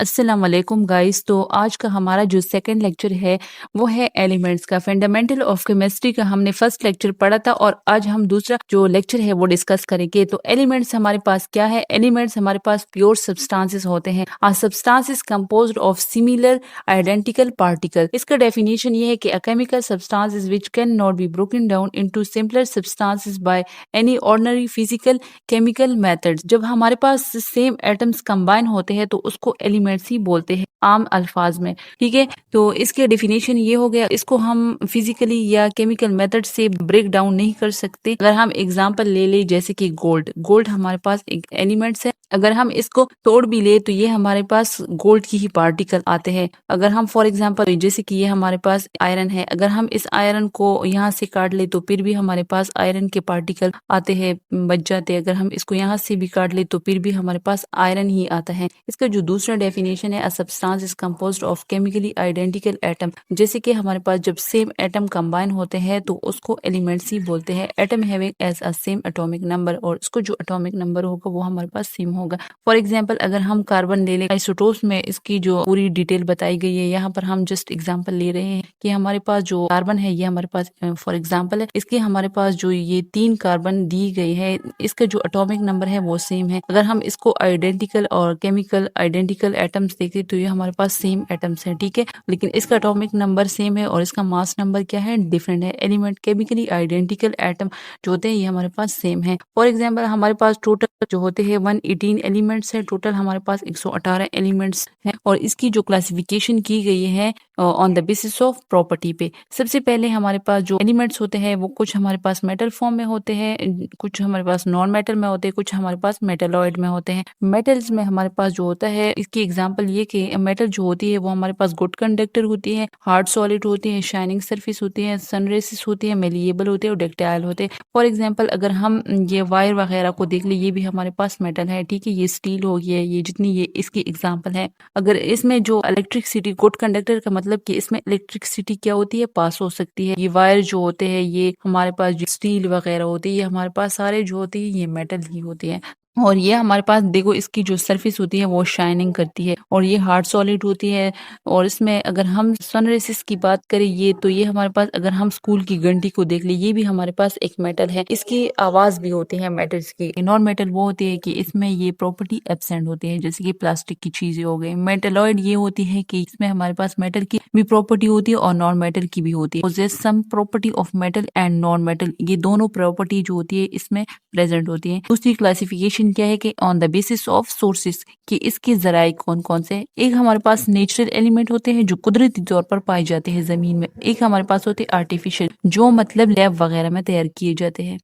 अस्सलाम वालेकुम गाइस। तो आज का हमारा जो सेकंड लेक्चर है वो है एलिमेंट्स का। फंडामेंटल ऑफ केमिस्ट्री का हमने फर्स्ट लेक्चर पढ़ा था और आज हम दूसरा जो लेक्चर है वो डिस्कस करेंगे। तो एलिमेंट्स हमारे पास क्या है? एलिमेंट्स हमारे पास प्योर सब्सटेंसेस होते हैं। Are substances composed of similar identical particle. इसका डेफिनेशन ये है कि a chemical substances which can not be broken down into simpler substances by any ordinary physical chemical methods. जब हमारे पास सेम एटम्स कंबाइन होते हैं तो उसको एलिमेंट्स ही बोलते हैं आम अल्फाज में। ठीक है, तो इसके डेफिनेशन ये हो गया। इसको हम फिजिकली या केमिकल मेथड से ब्रेक डाउन नहीं कर सकते। अगर हम एग्जांपल ले ले जैसे कि गोल्ड हमारे पास एक एलिमेंट्स है। अगर हम इसको तोड़ भी ले तो ये हमारे पास गोल्ड की ही पार्टिकल आते हैं। अगर हम फॉर एग्जांपल जैसे कि ये हमारे पास आयरन है, अगर हम इस आयरन को यहाँ से काट ले तो फिर भी हमारे पास आयरन के पार्टिकल आते हैं, बच जाते हैं। अगर हम इसको यहाँ से भी काट ले तो फिर भी हमारे पास आयरन ही आता है। इसका जो दूसरा डेफिनेशन है, a substance is composed of chemically identical atom. जैसे कि हमारे पास जब सेम एटम कंबाइन होते हैं तो उसको एलिमेंट्स ही बोलते हैं। Atom having as a same atomic number, और इसको जो एटॉमिक नंबर होगा वो हमारे पास सेम होगा। फॉर एग्जाम्पल अगर हम कार्बन ले लें, आइसोटोप्स में इसकी जो पूरी डिटेल बताई गई है, यहाँ पर हम जस्ट एग्जाम्पल ले रहे हैं कि हमारे पास जो कार्बन है ये हमारे पास फॉर एग्जाम्पल है। इसके हमारे पास जो ये 3 कार्बन दी गई है, इसका जो एटॉमिक नंबर है वो सेम है। अगर हम इसको आइडेंटिकल और केमिकल आइडेंटिकल एटम्स देखें तो ये हमारे पास सेम एटम्स है। ठीक है, लेकिन इसका एटॉमिक नंबर सेम है और इसका मास नंबर क्या है, डिफरेंट है। एलिमेंट केमिकली आइडेंटिकल एटम जो होते हैं ये हमारे पास सेम है। फॉर एग्जाम्पल हमारे पास टोटल जो होते हैं 118 एलिमेंट्स है। टोटल हमारे पास 118 एलिमेंट्स है और इसकी जो क्लासिफिकेशन की गई है on the basis of property पे। सबसे पहले हमारे पास जो एलिमेंट्स होते हैं वो कुछ हमारे पास मेटल फॉर्म में होते हैं, कुछ हमारे पास नॉन मेटल में होते हैं, कुछ हमारे पास मेटलॉइड में होते हैं। मेटल्स में हमारे पास जो होता है, इसकी एग्जांपल ये कि मेटल जो होती है वो हमारे पास गुड कंडक्टर होती है, हार्ड सॉलिड होती है, शाइनिंग सरफेस होती है, सनरेसिस होती है, मेलिएबल होते हैं और डक्टाइल होते हैं। फॉर एग्जाम्पल अगर हम ये वायर वगैरह को देख ले, ये भी हमारे पास मेटल है। ठीक है, ये स्टील हो गया, ये जितनी ये इसकी एग्जांपल है। अगर इसमें जो इलेक्ट्रिसिटी, गुड कंडक्टर का मतलब कि इसमें इलेक्ट्रिसिटी क्या होती है, पास हो सकती है। ये वायर जो होते हैं ये हमारे पास जो स्टील वगैरह होती है ये हमारे पास सारे जो होती है ये मेटल ही होती है। और ये हमारे पास देखो इसकी जो सरफेस होती है वो शाइनिंग करती है और ये हार्ड सॉलिड होती है। और इसमें अगर हम सनरेसिस की बात करें ये, तो ये हमारे पास अगर हम स्कूल की घंटी को देख ले, ये भी हमारे पास एक मेटल है। इसकी आवाज भी होती है मेटल्स की। नॉन मेटल वो होती है कि इसमें ये प्रॉपर्टी एब्सेंट होती है, जैसे कि प्लास्टिक की चीजें हो गई। मेटलॉइड ये होती है कि इसमें हमारे पास मेटल की भी प्रॉपर्टी होती है और नॉन मेटल की भी होती है। Possess some property of metal and non metal, ये दोनों प्रॉपर्टी जो होती है इसमें प्रेजेंट होती है। दूसरी क्लासिफिकेशन क्या है कि on the basis of sources, कि इसके जराए कौन कौन से हैं। एक हमारे पास नेचुरल एलिमेंट होते हैं जो कुदरती तौर पर पाए जाते हैं जमीन में। एक हमारे पास होते हैं आर्टिफिशियल, जो मतलब लैब वगैरह में तैयार किए जाते हैं,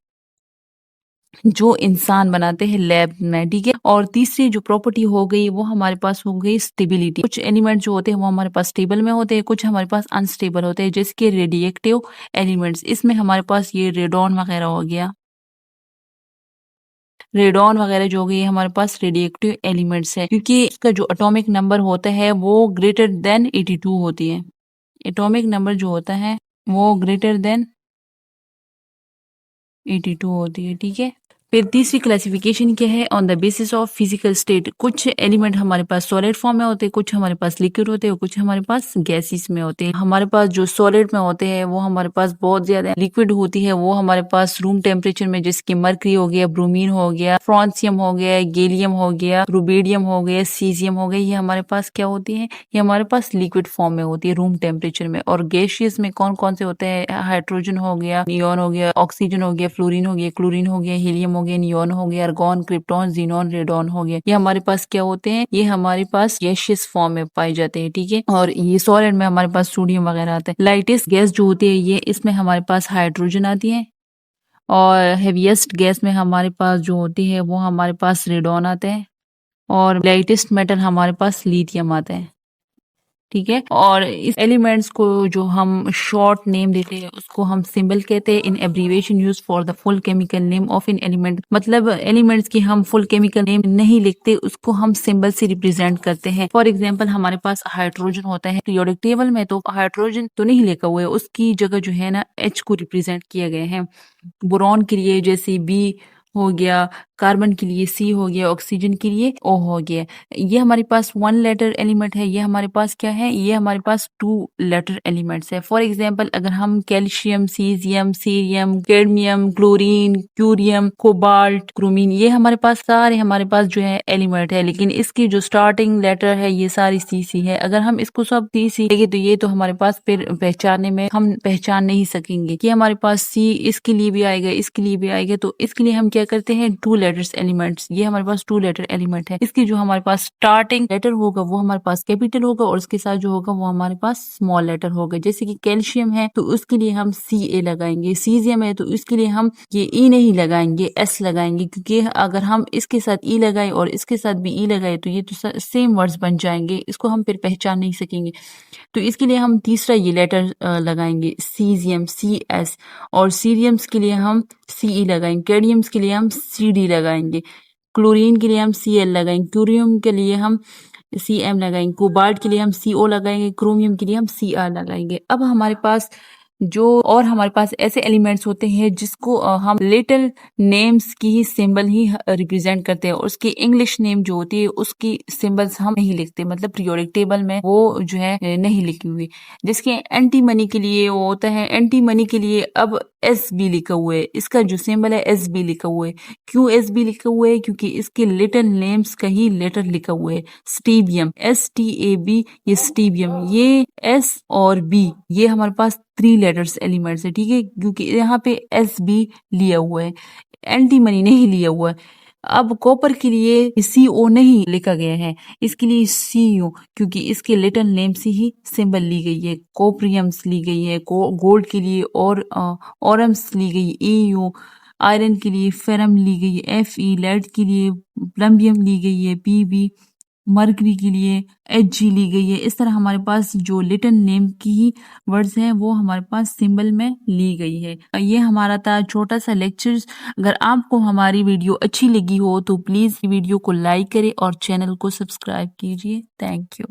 जो इंसान बनाते हैं लैब में। ठीक है, और तीसरी जो प्रॉपर्टी हो गई वो हमारे पास हो गई स्टेबिलिटी। कुछ एलिमेंट जो होते हैं वो हमारे पास स्टेबल में होते हैं, कुछ हमारे पास अनस्टेबल होते हैं, जैसे कि रेडिएक्टिव एलिमेंट्स। इसमें हमारे पास ये रेडॉन वगैरह हो गया, रेडॉन वगैरह जो हो गई हमारे पास रेडिएक्टिव एलिमेंट्स है, क्योंकि इसका जो एटॉमिक नंबर होता है वो ग्रेटर देन 82 होती है। एटॉमिक नंबर जो होता है वो ग्रेटर देन 82 होती है। ठीक है, फिर तीसरी क्लासिफिकेशन क्या है, on the basis of physical state. कुछ एलिमेंट हमारे पास सॉलिड फॉर्म में होते हैं, कुछ हमारे पास लिक्विड होते हैं और कुछ हमारे पास गैसेस में होते हैं। हमारे पास जो सॉलिड में होते हैं वो हमारे पास बहुत ज्यादा, लिक्विड होती है वो हमारे पास रूम टेम्परेचर में, जैसे कि मर्करी हो गया, ब्रोमीन हो गया, फ्रांसियम हो गया, गैलियम हो गया, रुबीडियम हो गया, सीजियम हो गया, ये हमारे पास क्या होती है, ये हमारे पास लिक्विड फॉर्म में होती है रूम टेम्परेचर में। और गैशियस में कौन कौन से होते हैं, हाइड्रोजन हो गया, नियॉन हो गया, ऑक्सीजन हो गया, फ्लोरीन हो गया, क्लोरीन हो गया, हीलियम हो गया, नियॉन हो गया, आर्गॉन, क्रिप्टॉन, जीनॉन, रेडॉन हो गया। ये हमारे पास क्या होते हैं, ये हमारे पास गैशियस फॉर्म में पाए जाते हैं। ठीक है, और ये सॉलिड में हमारे पास सोडियम वगैरह आता है। लाइटेस्ट गैस जो होती है ये, इसमें हमारे पास हाइड्रोजन आती है। और हेवीएस्ट गैस में हमारे पास जो होती है वो हमारे पास रेडॉन आते हैं। और लाइटेस्ट मेटल हमारे पास लिथियम आता है। ठीक है, और इस एलिमेंट्स को जो हम शॉर्ट नेम देते हैं उसको हम सिंबल कहते हैं। An abbreviation use for the full chemical name of an element, मतलब एलिमेंट्स की हम फुल केमिकल नेम नहीं लिखते, उसको हम सिंबल से रिप्रेजेंट करते हैं। फॉर एग्जांपल हमारे पास हाइड्रोजन होता है पीरियोडिक टेबल में, तो हाइड्रोजन तो नहीं लिखा हुआ है, उसकी जगह जो है ना H को रिप्रेजेंट किया गया है। बोरॉन के लिए जैसे B हो गया, कार्बन के लिए C हो गया, ऑक्सीजन के लिए O हो गया। ये हमारे पास 1 लेटर एलिमेंट है, ये हमारे पास क्या है, ये हमारे पास 2 लेटर एलिमेंट्स है। फॉर एग्जांपल अगर हम calcium, caesium, cerium, cadmium, chlorine, curium, cobalt, chromium, ये हमारे पास सारे हमारे पास जो है एलिमेंट है, लेकिन इसकी जो स्टार्टिंग लेटर है ये सारी CC है। अगर हम इसको सब CC लेंगे तो ये तो हमारे पास फिर पहचानने में हम पहचान नहीं सकेंगे कि हमारे पास C इसके लिए भी आएगा, इसके लिए भी आएगा। तो इसके लिए हम क्या करते हैं, 2 लेटर्स एलिमेंट्स, ये हमारे पास 2 लेटर एलिमेंट है। इसकी जो हमारे पास स्टार्टिंग लेटर होगा वो हमारे पास कैपिटल होगा और उसके साथ जो होगा वो हमारे पास स्मॉल लेटर होगा। जैसे कि कैल्शियम है तो उसके लिए हम CA लगाएंगे, सीजियम है तो इसके लिए हम ये E नहीं लगाएंगे, S लगाएंगे, क्योंकि अगर हम इसके साथ E लगाए और इसके साथ भी E लगाए तो ये तो सेम वर्ड्स बन जाएंगे, इसको हम फिर पहचान नहीं सकेंगे। तो इसके लिए हम तीसरा ये लेटर लगाएंगे, सीजियम, CS, और सीरियम्स के लिए हम CE लगाएंगे, कैडमियम्स के लिए हम CD लगाएंगे, क्लोरीन के लिए हम Cl लगाएंगे, क्यूरियम के लिए हम CM लगाएंगे, कोबाल्ट के लिए हम CO लगाएंगे, क्रोमियम के लिए हम Cr लगाएंगे। अब हमारे पास हमारे पास ऐसे एलिमेंट्स होते हैं जिसको हम लिटिल नेम्स की ही सिंबल ही रिप्रेजेंट करते हैं, और उसकी इंग्लिश नेम जो होती है उसकी सिंबल्स हम नहीं लिखते, मतलब पीरियोडिक टेबल में वो जो है नहीं लिखी हुई। जिसके एंटी मनी के लिए वो होता है, एंटी मनी के लिए अब SB लिखा हुआ है, इसका जो सिंबल है SB लिखा हुआ है। क्यों SB लिखा हुआ है, क्योंकि इसके लिटिल नेम्स का ही लेटर लिखा हुआ है। स्टीबियम, STAB, ये स्टीबियम, ये S और B ये हमारे पास 3 लेटर्स एलिमेंट्स है, ठीक है, क्योंकि यहाँ पे SB लिया हुआ है, एंटी मनी नहीं लिया हुआ है। अब कॉपर के लिए CO नहीं लिखा गया है, इसके लिए CU, क्योंकि इसके लिटिल नेम से ही सिंबल ली गई है। कोप्रियम्स ली गई है, गोल्ड के लिए और ऑरम्स ली गई है AU, आयरन के लिए फेरम ली गई है FE, लेड के लिए प्लम्बियम ली गई है PB, मरकरी के लिए HG ली गई है। इस तरह हमारे पास जो लिटिल नेम की ही वर्ड्स हैं वो हमारे पास सिंबल में ली गई है। ये हमारा था छोटा सा लेक्चर। अगर आपको हमारी वीडियो अच्छी लगी हो तो प्लीज वीडियो को लाइक करें और चैनल को सब्सक्राइब कीजिए। Thank you.